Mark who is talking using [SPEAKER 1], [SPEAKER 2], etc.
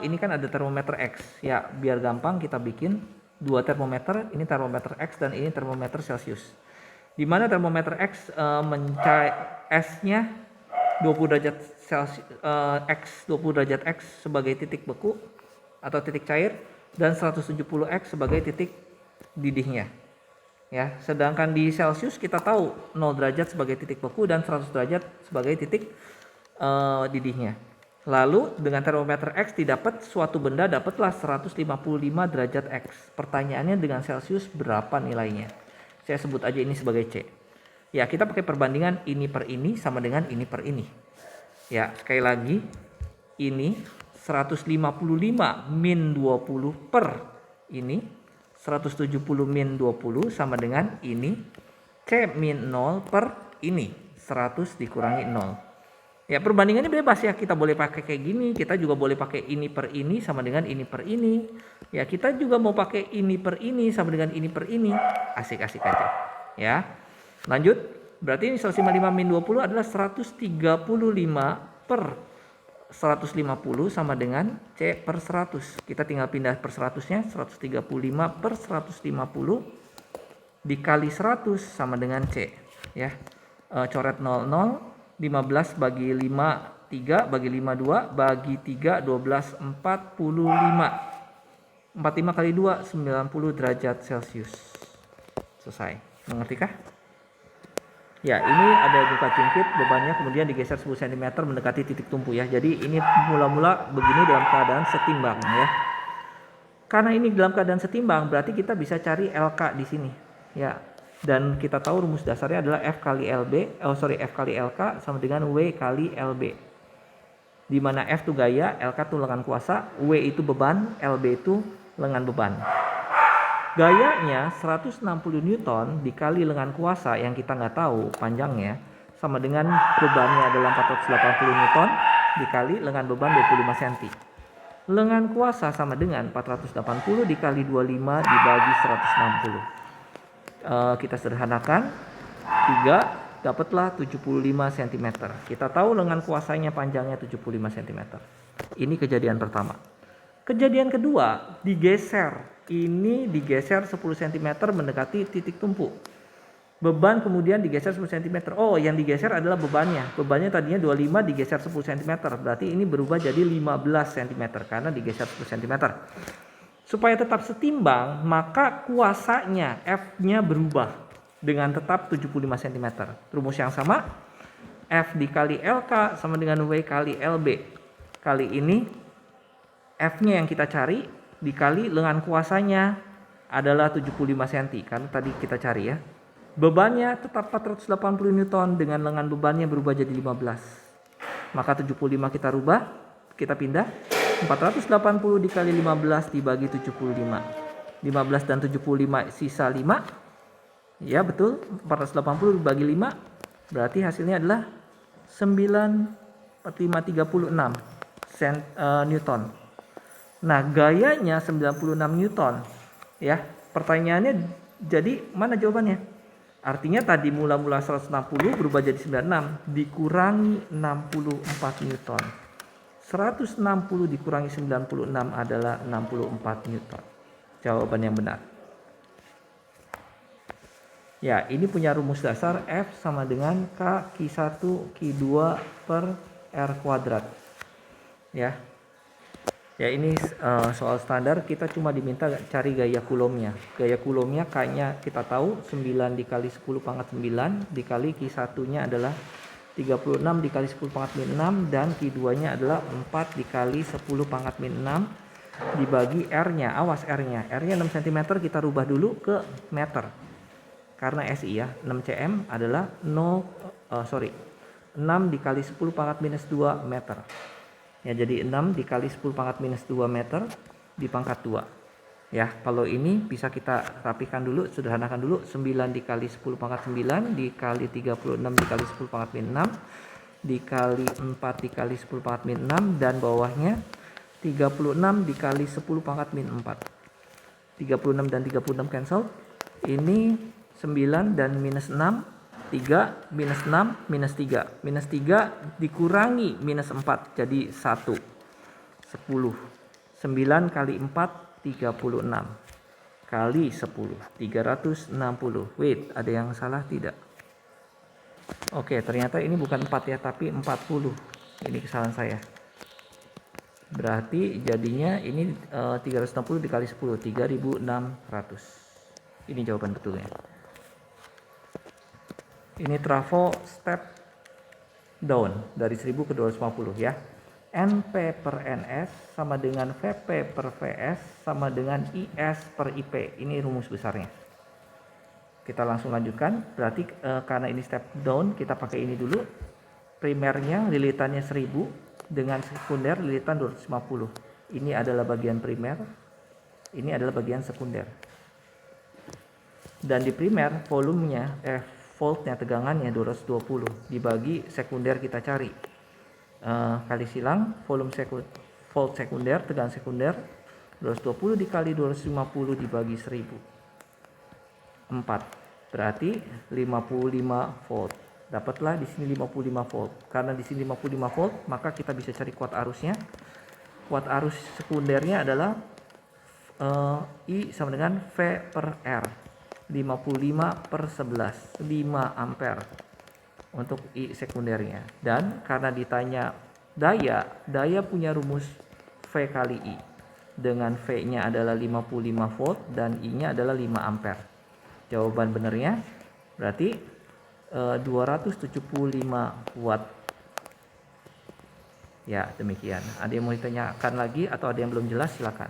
[SPEAKER 1] ini kan ada termometer X. Ya, biar gampang kita bikin dua termometer, ini termometer X dan ini termometer Celcius. Di mana termometer X S-nya 20 derajat Celcius, X 20 derajat X sebagai titik beku atau titik cair dan 170 X sebagai titik didihnya. Ya, sedangkan di Celcius kita tahu 0 derajat sebagai titik beku dan 100 derajat sebagai titik didihnya. Lalu dengan termometer X didapat suatu benda dapatlah 155 derajat X. Pertanyaannya dengan Celcius berapa nilainya? Saya sebut aja ini sebagai C. Ya, kita pakai perbandingan ini per ini sama dengan ini per ini. Ya, sekali lagi ini 155 min 20 per ini 170 min 20 sama dengan ini C min 0 per ini 100 dikurangi 0. Ya, perbandingannya bebas ya, kita boleh pakai kayak gini, kita juga boleh pakai ini per ini sama dengan ini per ini. Ya, kita juga mau pakai ini per ini sama dengan ini per ini. Asik-asik aja. Ya. Lanjut, berarti ini 155 min 20 adalah 135 per 150 sama dengan C per 100. Kita tinggal pindah per 100-nya, 135 per 150 dikali 100 sama dengan C. Ya. Coret 00. 15 bagi 5 3 bagi 5 2 bagi 3 12 45 45 kali 2 90 derajat Celcius. Selesai. Mengertikah? Ya, ini ada buka jungkit, bebannya kemudian digeser 10 cm mendekati titik tumpu ya. Jadi ini mula-mula begini dalam keadaan setimbang ya. Karena ini dalam keadaan setimbang berarti kita bisa cari LK di sini ya. Dan kita tahu rumus dasarnya adalah F kali LK sama dengan W kali LB. Di mana F itu gaya, LK itu lengan kuasa, W itu beban, LB itu lengan beban. Gayanya 160 Newton dikali lengan kuasa yang kita nggak tahu panjangnya sama dengan bebannya adalah 480 Newton dikali lengan beban 25 cm. Lengan kuasa sama dengan 480 dikali 25 dibagi 160. Kita sederhanakan 3 dapatlah 75 cm. Kita tahu lengan kuasanya panjangnya 75 cm. Ini kejadian pertama. Kejadian kedua digeser. Ini digeser 10 cm mendekati titik tumpu. Beban kemudian digeser 10 cm. Oh, yang digeser adalah bebannya. Bebannya tadinya 25 digeser 10 cm. Berarti ini berubah jadi 15 cm karena digeser 10 cm. Supaya tetap setimbang, maka kuasanya F-nya berubah dengan tetap 75 cm. Rumus yang sama, F dikali LK sama dengan W kali LB. Kali ini F-nya yang kita cari dikali lengan kuasanya adalah 75 cm karena tadi kita cari ya. Bebannya tetap 480 Newton dengan lengan bebannya berubah jadi 15. Maka 75 kita rubah, kita pindah. 480 dikali 15 dibagi 75. 15 dan 75 sisa 5. Ya betul, 480 dibagi 5 berarti hasilnya adalah 9,536 Newton. Nah, gayanya 96 Newton. Ya, pertanyaannya jadi mana jawabannya? Artinya tadi mula-mula 160 berubah jadi 96 dikurangi 64 Newton. 160 dikurangi 96 adalah 64 Newton. Jawaban yang benar. Ya, ini punya rumus dasar F sama dengan K Q1 Q2 per R kuadrat. Ya. Ya, ini soal standar, kita cuma diminta cari gaya kulomnya. Gaya kulomnya K-nya kita tahu 9 dikali 10 pangkat 9 dikali Q1-nya adalah 36 dikali 10 pangkat min 6 dan Q2-nya adalah 4 dikali 10 pangkat min 6 dibagi R-nya. Awas R-nya. R-nya 6 cm kita rubah dulu ke meter. Karena SI ya, 6 cm adalah 6 dikali 10 pangkat minus 2 meter. Ya, jadi 6 dikali 10 pangkat minus 2 meter di pangkat 2. Ya, kalau ini bisa kita rapikan dulu, sederhanakan dulu. 9 dikali 10 pangkat 9 dikali 36 dikali 10 pangkat min 6 dikali 4 dikali 10 pangkat min 6 dan bawahnya 36 dikali 10 pangkat min 4. 36 dan 36 cancel. Ini 9 dan minus 6, 3 minus 6 minus 3. Minus 3 dikurangi minus 4 jadi 1. 10. 9 kali 4 36 kali 10 360. Wait, ada yang salah tidak? Oke, ternyata ini bukan 4 ya, tapi 40. Ini kesalahan saya. Berarti jadinya ini 360 dikali 10 3600. Ini jawaban betulnya. Ini trafo step down dari 1000 ke 250 ya. NP per NS sama dengan VP per VS sama dengan IS per IP. Ini rumus besarnya. Kita langsung lanjutkan. Berarti karena ini step down, kita pakai ini dulu. Primernya lilitannya 1000 dengan sekunder lilitan 250. Ini adalah bagian primer. Ini adalah bagian sekunder. Dan di primer volumenya voltnya, tegangannya 220 dibagi sekunder kita cari. Kali silang volt sekunder, tegangan sekunder 220 dikali 250 dibagi 1000 4, berarti 55 volt. Dapatlah di sini 55 volt. Karena di sini 55 volt, maka kita bisa cari kuat arusnya. Kuat arus sekundernya adalah I sama dengan V per R, 55 per 11, 5 ampere untuk I sekundernya. Dan karena ditanya daya punya rumus V kali I, dengan V-nya adalah 55 volt dan I-nya adalah 5 ampere. Jawaban benernya berarti 275 watt. Ya, demikian. Ada yang mau ditanyakan lagi atau ada yang belum jelas, silakan.